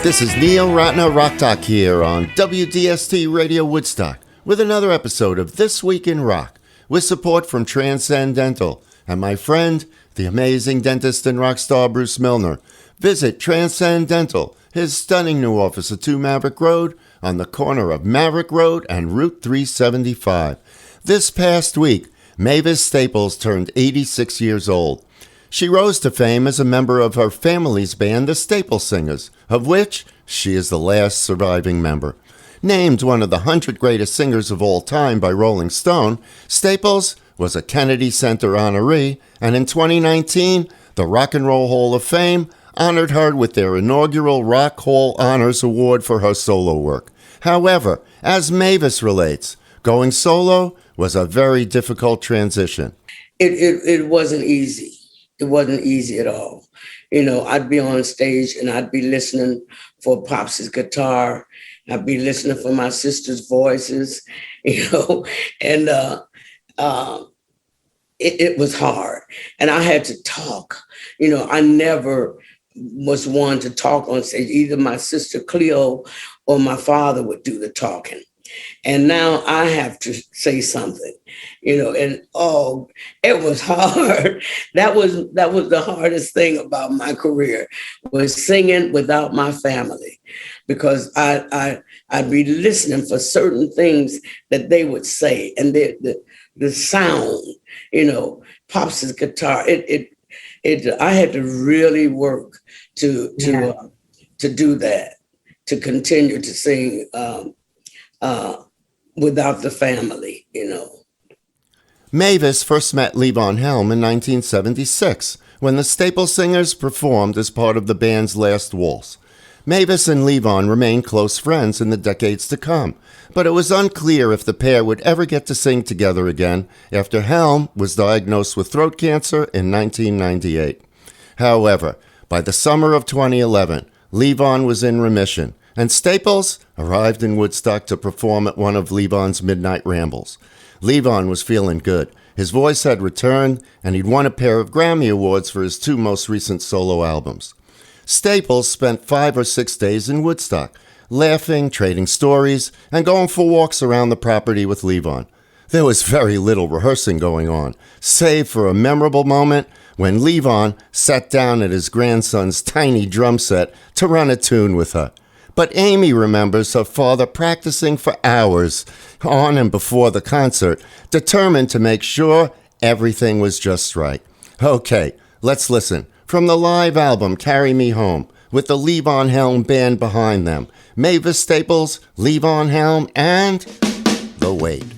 This is Neil Ratner Rockdoc here on WDST Radio Woodstock with another episode of This Week in Rock with support from Transcend Dental and my friend, the amazing dentist and rock star Bruce Milner. Visit Transcend Dental, his stunning new office at 2 Maverick Road on the corner of Maverick Road and Route 375. This past week, Mavis Staples turned 86 years old. She rose to fame as a member of her family's band, the Staples Singers, of which she is the last surviving member. Named one of the 100 greatest singers of all time by Rolling Stone, Staples was a Kennedy Center honoree, and in 2019, the Rock and Roll Hall of Fame honored her with their inaugural Rock Hall Honors Award for her solo work. However, as Mavis relates, going solo was a very difficult transition. It wasn't easy. It wasn't easy at all. You know, I'd be on stage and I'd be listening for Pops's guitar. I'd be listening for my sister's voices, you know, and it was hard. And I had to talk. You know, I never was one to talk on stage. Either my sister Cleo or my father would do the talking. And now I have to say something, you know, and it was hard. That was the hardest thing about my career, was singing without my family, because I'd be listening for certain things that they would say, and the sound, you know, Pops's guitar. I had to really work to do that, to continue to sing without the family, you know. Mavis first met Levon Helm in 1976 when the Staples Singers performed as part of the band's Last Waltz. Mavis and Levon remained close friends in the decades to come, but it was unclear if the pair would ever get to sing together again after Helm was diagnosed with throat cancer in 1998. However, by the summer of 2011, Levon was in remission, and Staples arrived in Woodstock to perform at one of Levon's midnight rambles. Levon was feeling good. His voice had returned, and he'd won a pair of Grammy Awards for his 2 most recent solo albums. Staples spent 5 or 6 days in Woodstock, laughing, trading stories, and going for walks around the property with Levon. There was very little rehearsing going on, save for a memorable moment when Levon sat down at his grandson's tiny drum set to run a tune with her. But Amy remembers her father practicing for hours on and before the concert, determined to make sure everything was just right. Okay, let's listen. From the live album Carry Me Home, with the Levon Helm Band behind them, Mavis Staples, Levon Helm, and The Wait.